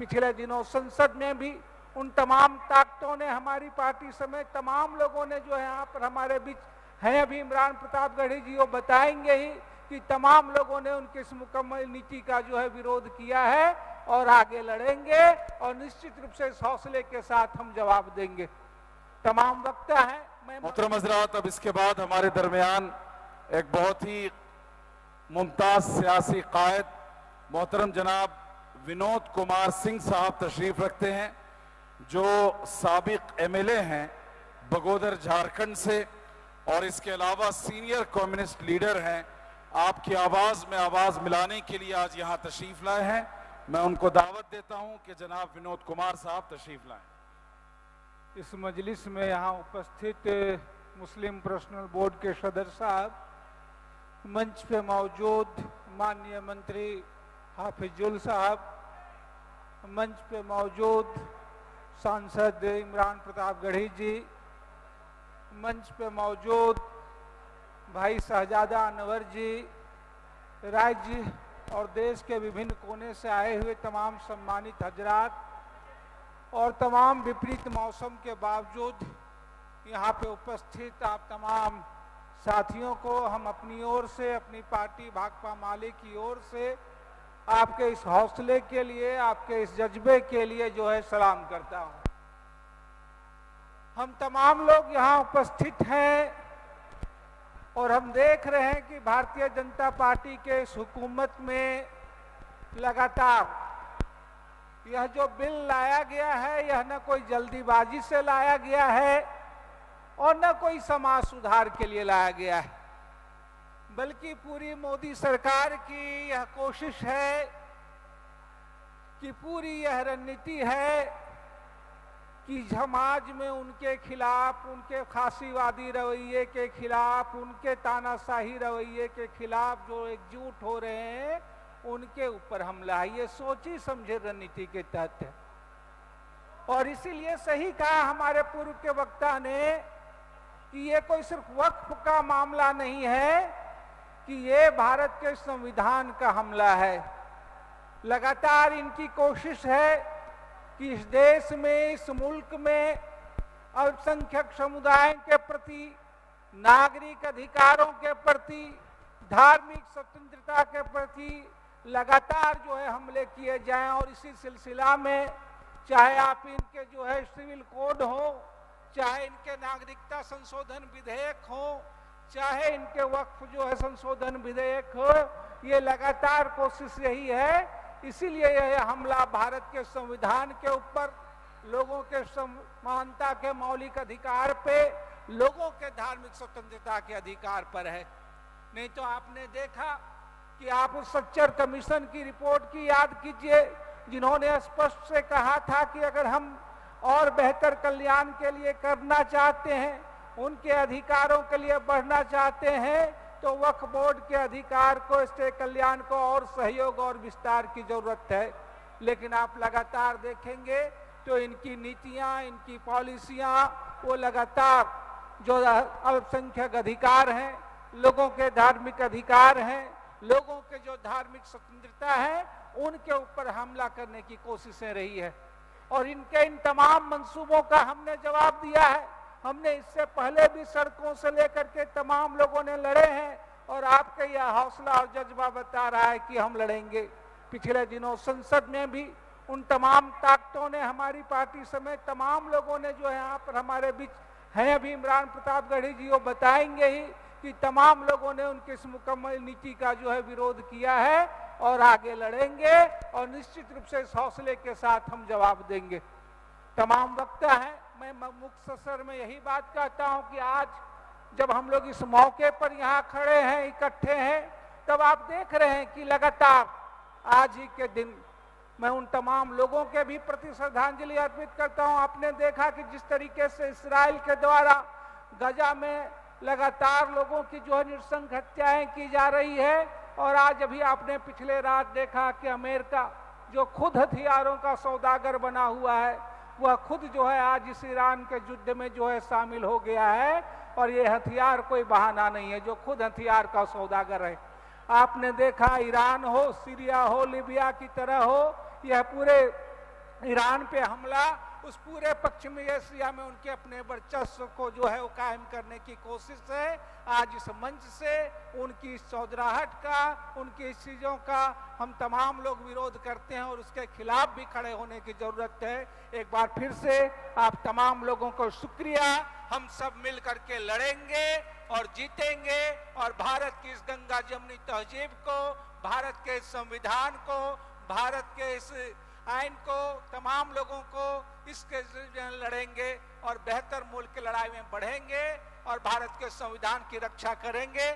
पिछले दिनों संसद में भी उन तमाम ताकतों ने, हमारी पार्टी समेत तमाम लोगों ने जो है यहाँ पर हमारे बीच हैं अभी इमरान प्रतापगढ़ी जी, वो बताएंगे ही कि तमाम लोगों ने उनकी इस मुकम्मल नीति का जो है विरोध किया है और आगे लड़ेंगे और निश्चित रूप से इस हौसले के साथ हम जवाब देंगे। तमाम वक्ता है। मोहतरम हज़रात, अब इसके बाद हमारे दरमियान एक बहुत ही मुमताज सियासी कायद मोहतरम जनाब विनोद कुमार सिंह साहब तशरीफ रखते हैं, जो साबिक एमएलए हैं बगोदर झारखंड से और इसके अलावा सीनियर कम्युनिस्ट लीडर हैं। आपकी आवाज में आवाज मिलाने के लिए आज यहाँ तशरीफ लाए हैं। मैं उनको दावत देता हूं कि जनाब विनोद कुमार साहब तशरीफ लाएं। इस मजलिस में यहाँ उपस्थित मुस्लिम पर्सनल बोर्ड के सदर साहब, मंच पे मौजूद माननीय मंत्री हाफिजुल साहब, मंच पे मौजूद सांसद इमरान प्रतापगढ़ी जी, मंच पे मौजूद भाई शहजादा अनवर जी, राज्य और देश के विभिन्न कोने से आए हुए तमाम सम्मानित हजरात और तमाम विपरीत मौसम के बावजूद यहाँ पे उपस्थित आप तमाम साथियों को हम अपनी ओर से, अपनी पार्टी भाकपा माले की ओर से आपके इस हौसले के लिए, आपके इस जज्बे के लिए जो है सलाम करता हूँ। हम तमाम लोग यहाँ उपस्थित हैं और हम देख रहे हैं कि भारतीय जनता पार्टी के इस हुकूमत में लगातार यह जो बिल लाया गया है, यह न कोई जल्दीबाजी से लाया गया है और न कोई समाज सुधार के लिए लाया गया है, बल्कि पूरी मोदी सरकार की यह कोशिश है कि पूरी यह रणनीति है कि समाज में उनके खिलाफ, उनके फासीवादी रवैये के खिलाफ, उनके तानाशाही रवैये के खिलाफ जो एकजुट हो रहे हैं, उनके ऊपर हमला है। ये सोची समझे रणनीति के तहत है और इसीलिए सही कहा हमारे पूर्व के वक्ता ने कि ये कोई सिर्फ वक्फ का मामला नहीं है, कि ये भारत के संविधान का हमला है। लगातार इनकी कोशिश है कि इस देश में, इस मुल्क में अल्पसंख्यक समुदाय के प्रति, नागरिक अधिकारों के प्रति, धार्मिक स्वतंत्रता के प्रति लगातार जो है हमले किए जाएं और इसी सिलसिला में चाहे आप इनके जो है सिविल कोड हो, चाहे इनके नागरिकता संशोधन विधेयक हो, चाहे इनके वक्फ जो है संशोधन विधेयक हो, ये लगातार कोशिश यही है। इसीलिए यह हमला भारत के संविधान के ऊपर, लोगों के समानता के मौलिक अधिकार पे, लोगों के धार्मिक स्वतंत्रता के अधिकार पर है। नहीं तो आपने देखा कि आप उस सच्चर कमीशन की रिपोर्ट की याद कीजिए, जिन्होंने स्पष्ट से कहा था कि अगर हम और बेहतर कल्याण के लिए करना चाहते हैं, उनके अधिकारों के लिए बढ़ना चाहते हैं, तो वक्फ बोर्ड के अधिकार को, इसके कल्याण को और सहयोग और विस्तार की जरूरत है। लेकिन आप लगातार देखेंगे तो इनकी नीतियां, इनकी पॉलिसियां, वो लगातार जो अल्पसंख्यक अधिकार हैं, लोगों के धार्मिक अधिकार हैं, लोगों के जो धार्मिक स्वतंत्रता है, उनके ऊपर हमला करने की कोशिशें रही है। और इनके इन तमाम मंसूबों का हमने जवाब दिया है। हमने इससे पहले भी सड़कों से लेकर के तमाम लोगों ने लड़े हैं और आपका यह हौसला और जज्बा बता रहा है कि हम लड़ेंगे। पिछले दिनों संसद में भी उन तमाम ताकतों ने, हमारी पार्टी समेत तमाम लोगों ने जो है यहाँ पर हमारे बीच हैं अभी इमरान प्रतापगढ़ी जी, वो बताएंगे ही कि तमाम लोगों ने उनकी इस मुकम्मल नीति का जो है विरोध किया है और आगे लड़ेंगे और निश्चित रूप से इस हौसले के साथ हम जवाब देंगे। तमाम वक्ता है। मैं मुख्तसर में यही बात कहता हूं कि आज जब हम लोग इस मौके पर यहाँ खड़े हैं, इकट्ठे हैं, तब आप देख रहे हैं कि लगातार आज ही के दिन मैं उन तमाम लोगों के भी प्रति श्रद्धांजलि अर्पित करता हूं। आपने देखा कि जिस तरीके से इस्राइल के द्वारा गजा में लगातार लोगों की जो है नृशंस हत्याएं की जा रही है, और आज अभी आपने पिछले रात देखा कि अमेरिका जो खुद हथियारों का सौदागर बना हुआ है, वह खुद जो है आज इस ईरान के युद्ध में जो है शामिल हो गया है। और ये हथियार कोई बहाना नहीं है, जो खुद हथियार का सौदागर है। आपने देखा ईरान हो, सीरिया हो, लीबिया की तरह हो, यह पूरे ईरान पे हमला, उस पूरे पश्चिमी एशिया में उनके अपने वर्चस्व को जो है वो कायम करने की कोशिश है। आज इस मंच से उनकी इस चौधराहट का, उनकी इस चीजों का हम तमाम लोग विरोध करते हैं और उसके खिलाफ भी खड़े होने की जरूरत है। एक बार फिर से आप तमाम लोगों को शुक्रिया। हम सब मिल करके लड़ेंगे और जीतेंगे और भारत की इस गंगा जमुनी तहजीब को, भारत के संविधान को, भारत के इस आइन को, तमाम लोगों को इसके लड़ेंगे और बेहतर मुल्क की लड़ाई में बढ़ेंगे और भारत के संविधान की रक्षा करेंगे।